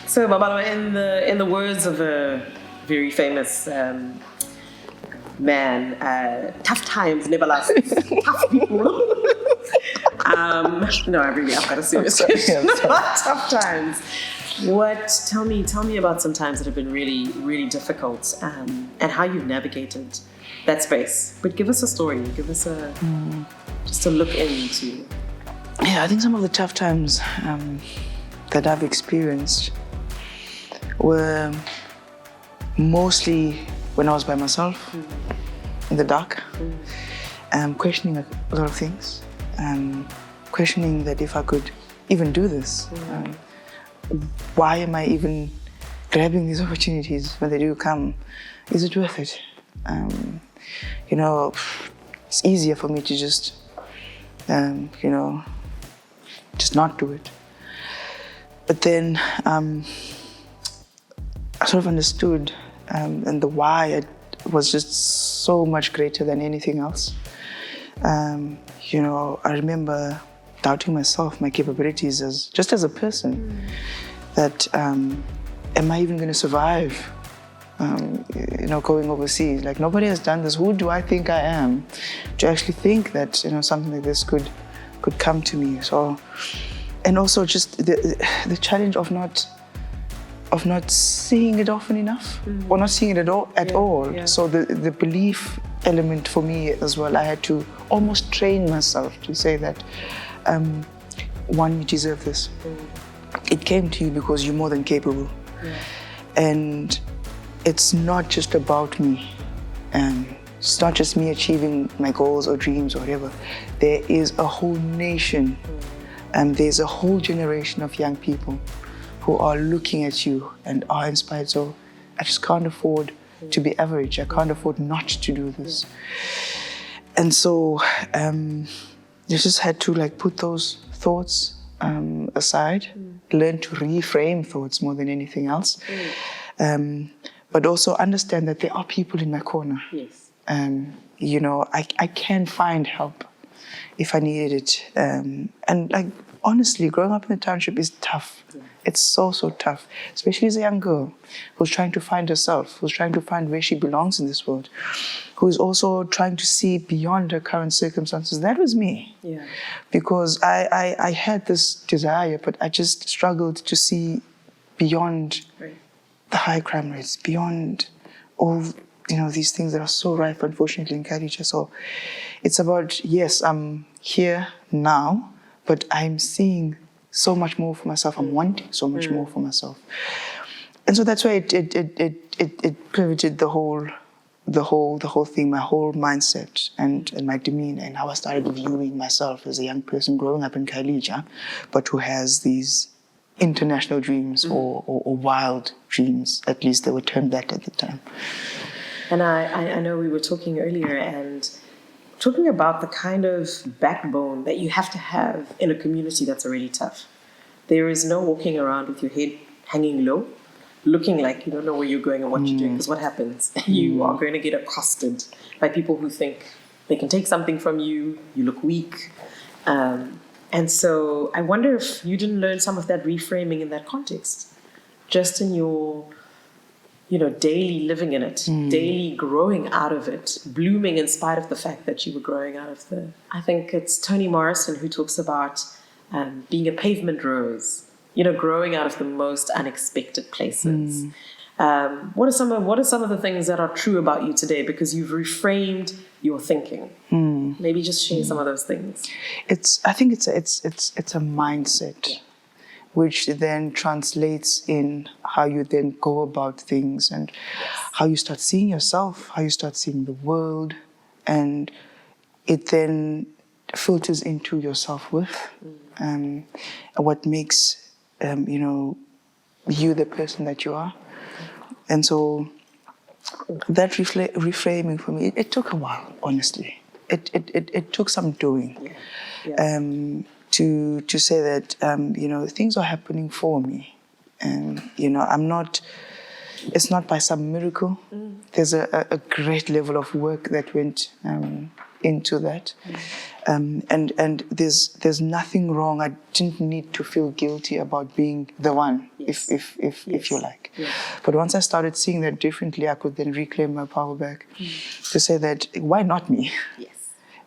So, Babalwa, in the words of a very famous man, tough times never last. Tough people. No, I've got a serious question about tough times. Tell me about some times that have been really, really difficult, and how you've navigated that space. But give us a story. Give us just a look into. Yeah, I think some of the tough times that I've experienced were mostly when I was by myself, in the dark, questioning a lot of things, questioning that if I could even do this. Why am I even grabbing these opportunities when they do come? Is it worth it? It's easier for me to just, just not do it. But then I sort of understood, and the why was just so much greater than anything else. I remember doubting myself, my capabilities as a person. That am I even going to survive? Going overseas. Like, nobody has done this. Who do I think I am to actually think that something like this could come to me? So, and also just the challenge of not seeing it often enough, or not seeing it at all. Yeah. So the belief element for me as well, I had to almost train myself to say that, one, you deserve this. It came to you because you're more than capable. And it's not just about me. It's not just me achieving my goals or dreams or whatever. There is a whole nation, and there's a whole generation of young people who are looking at you and are inspired. So I just can't afford to be average. I can't afford not to do this. And so I just had to put those thoughts aside, learn to reframe thoughts more than anything else. But also understand that there are people in my corner. Yes. I can find help if I needed it. And honestly, growing up in the township is tough. Yeah. It's so tough, especially as a young girl who's trying to find herself, who's trying to find where she belongs in this world, who's also trying to see beyond her current circumstances. That was me. Yeah. Because I had this desire, but I just struggled to see beyond the high crime rates, beyond all these things that are so rife, unfortunately, in Khadija. So it's about, yes, I'm here now, but I'm seeing so much more for myself. I'm wanting so much more for myself. And so that's why it pivoted the whole thing, my whole mindset and my demeanor, and how I started viewing myself as a young person growing up in Khadija, but who has these international dreams or wild dreams. At least they were termed that at the time. And I know we were talking earlier and talking about the kind of backbone that you have to have in a community that's already tough. There is no walking around with your head hanging low, looking like you don't know where you're going and what you're doing, because what happens? You are going to get accosted by people who think they can take something from you, you look weak. And so I wonder if you didn't learn some of that reframing in that context, just in your daily living in it, daily growing out of it, blooming in spite of the fact that you were growing out of I think it's Toni Morrison who talks about being a pavement rose, growing out of the most unexpected places. What are some of the things that are true about you today because you've reframed your thinking? Maybe just share some of those things. I think it's a mindset, which then translates in how you then go about things and how you start seeing yourself, how you start seeing the world, and it then filters into your self-worth, what makes you the person that you are. And so that reframing for me, it took a while, honestly. It took some doing. To say that things are happening for me, and it's not by some miracle. There's a great level of work that went into that. And there's nothing wrong. I didn't need to feel guilty about being the one, Yes. if you like. Yeah. But once I started seeing that differently, I could then reclaim my power back to say that, why not me? Yes.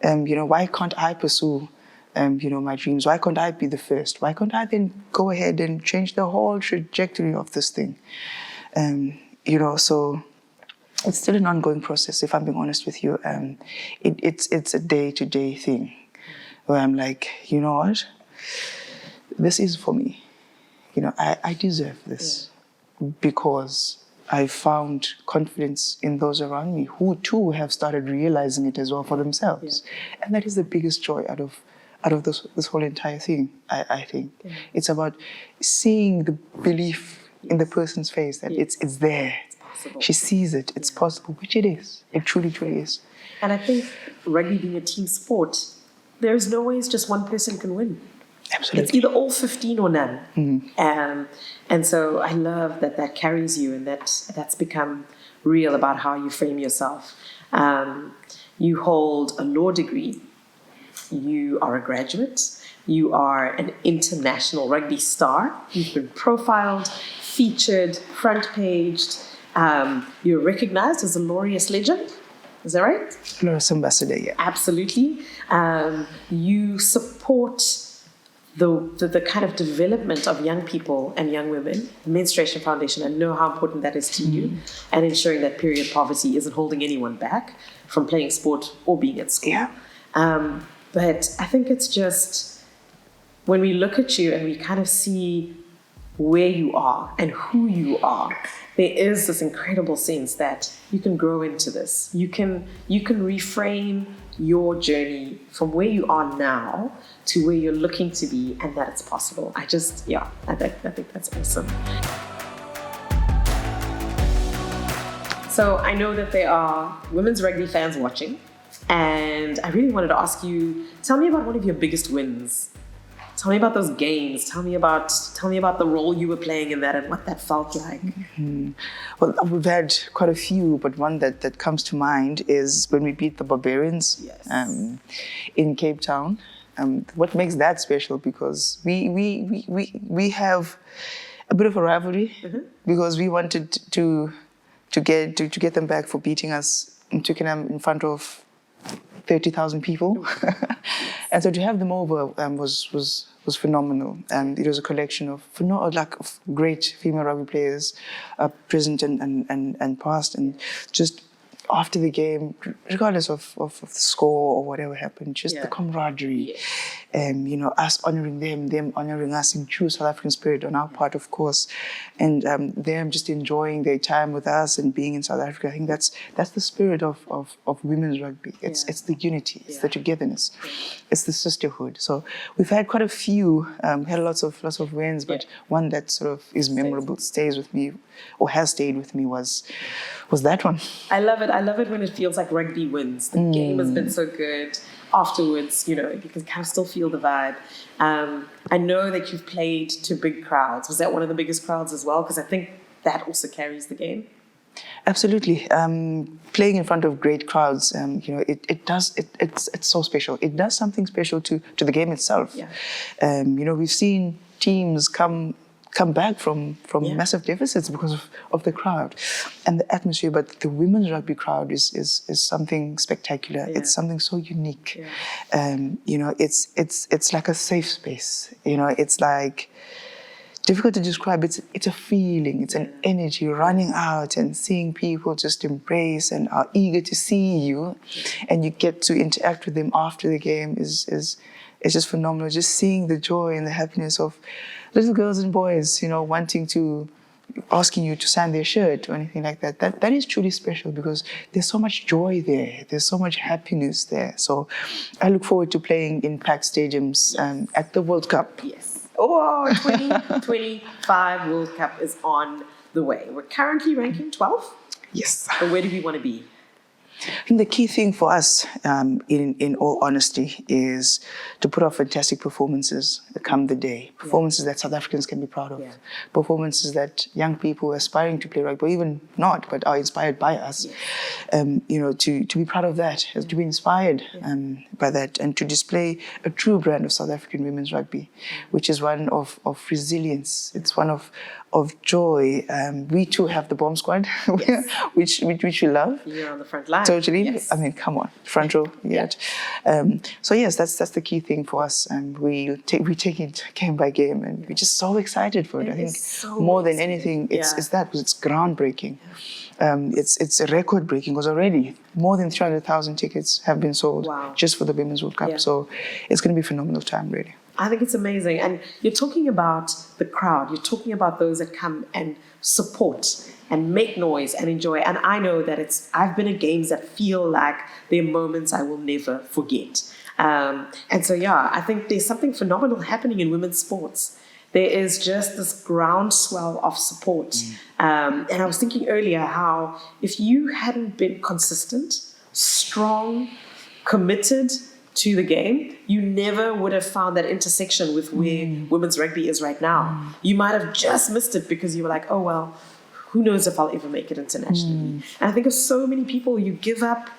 Why can't I pursue, my dreams? Why can't I be the first? Why can't I then go ahead and change the whole trajectory of this thing? So it's still an ongoing process, if I'm being honest with you. It's a day-to-day thing where I'm like, you know what? This is for me. I deserve this because I found confidence in those around me who too have started realizing it as well for themselves. Yeah. And that is the biggest joy out of this whole entire thing, I think. Yeah. It's about seeing the belief in the person's face that it's there. She sees it, it's possible, which it is. It truly, truly is. And I think rugby being a team sport, there's no ways just one person can win. Absolutely. It's either all 15 or none. And so I love that carries you, and that's become real about how you frame yourself. You hold a law degree. You are a graduate. You are an international rugby star. You've been profiled, featured, front-paged. You're recognized as a Laureus legend. Is that right? Laureus ambassador, yeah. Absolutely. You support the kind of development of young people and young women. The Ministration Foundation, I know how important that is to you, and ensuring that period poverty isn't holding anyone back from playing sport or being at school. Yeah. But I think it's just when we look at you and we kind of see where you are and who you are, there is this incredible sense that you can grow into this. You can reframe your journey from where you are now to where you're looking to be, and that it's possible. I think that's awesome. So I know that there are women's rugby fans watching, and I really wanted to ask you, tell me about one of your biggest wins. Tell me about those games. Tell me about the role you were playing in that and what that felt like. Mm-hmm. Well, we've had quite a few, but one that comes to mind is when we beat the Barbarians in Cape Town. What makes that special, because we have a bit of a rivalry, because we wanted to get them back for beating us in Twickenham in front of 30,000 people. And so to have them over was phenomenal. And it was a collection of great female rugby players, present and past, and just after the game, regardless of the score or whatever happened, just the camaraderie, and us honoring them honoring us in true South African spirit on our part, of course, and them just enjoying their time with us and being in South Africa. I think that's the spirit of women's rugby. It's the unity, it's the togetherness, it's the sisterhood. So we've had quite a few, had lots of wins, but one that sort of is memorable, stays with me, or has stayed with me, was that one. I love it. I love it when it feels like rugby wins. The game has been so good. Afterwards, you can kind of still feel the vibe. I know that you've played to big crowds. Was that one of the biggest crowds as well? Because I think that also carries the game. Absolutely. Playing in front of great crowds, it's so special. It does something special to the game itself. Yeah. We've seen teams come back from massive deficits because of the crowd and the atmosphere. But the women's rugby crowd is something spectacular. Yeah. It's something so unique. Yeah. It's like a safe space. It's like difficult to describe. It's a feeling. It's an energy running out and seeing people just embrace and are eager to see you, and you get to interact with them after the game is just phenomenal. Just seeing the joy and the happiness of little girls and boys, asking you to sign their shirt or anything like that. That is truly special, because there's so much joy there. There's so much happiness there. So I look forward to playing in packed stadiums at the World Cup. Yes. Oh, 2025 World Cup is on the way. We're currently ranking 12th. Yes. But where do we want to be? think the key thing for us, in all honesty, is to put off fantastic performances come the day. Performances that South Africans can be proud of. Yeah. Performances that young people aspiring to play rugby, or even not, but are inspired by us. To be proud of that, to be inspired by that, and to display a true brand of South African women's rugby, which is one of resilience. It's one of joy. We too have the bomb squad, which we love. You're on the front line. Totally. Yes. I mean, come on, front row. Yet. So yes, that's the key thing for us. We take it game by game, and we're just so excited for it. I think so more than exciting. anything, it's that, because it's groundbreaking. It's a record breaking, because already more than 300,000 tickets have been sold just for the Women's World Cup. Yeah. So it's going to be a phenomenal time, really. I think it's amazing. And you're talking about the crowd. You're talking about those that come and support and make noise and enjoy. And I know that I've been at games that feel like they're moments I will never forget. And so, I think there's something phenomenal happening in women's sports. There is just this groundswell of support. And I was thinking earlier how if you hadn't been consistent, strong, committed to the game, you never would have found that intersection with where women's rugby is right now. You might have just missed it because you were like, oh, well, who knows if I'll ever make it internationally. And I think of so many people, you give up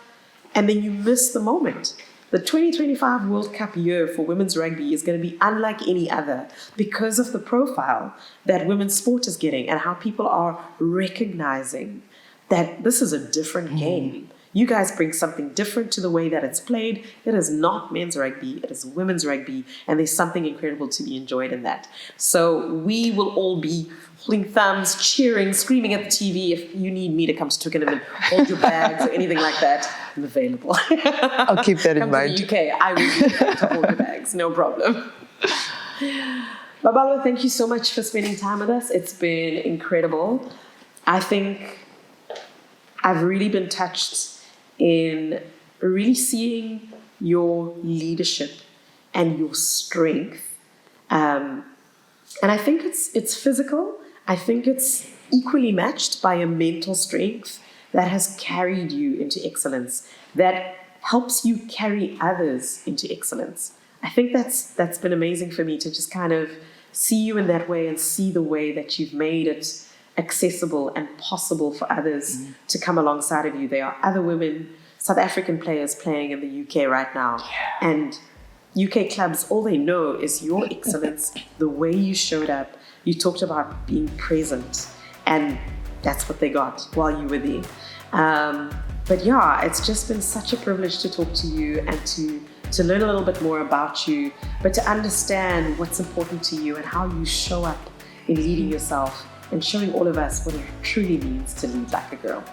and then you miss the moment. The 2025 World Cup year for women's rugby is going to be unlike any other because of the profile that women's sport is getting and how people are recognizing that this is a different game. You guys bring something different to the way that it's played. It is not men's rugby, it is women's rugby, and there's something incredible to be enjoyed in that. So we will all be holding thumbs, cheering, screaming at the TV. If you need me to come to Twickenham and hold your bags or anything like that, I'm available. I'll keep that in mind. Come to the UK, I will be there to hold your bags, no problem. Babalwa, thank you so much for spending time with us. It's been incredible. I think I've really been touched in really seeing your leadership and your strength. And I think it's physical. I think it's equally matched by a mental strength that has carried you into excellence, that helps you carry others into excellence. I think that's been amazing for me to just kind of see you in that way and see the way that you've made it accessible and possible for others to come alongside of you. There are other women, South African players playing in the UK right now. Yeah. And UK clubs, all they know is your excellence, the way you showed up. You talked about being present, and that's what they got while you were there. But it's just been such a privilege to talk to you and to learn a little bit more about you, but to understand what's important to you and how you show up in leading yourself and showing all of us what it truly means to lead like a girl.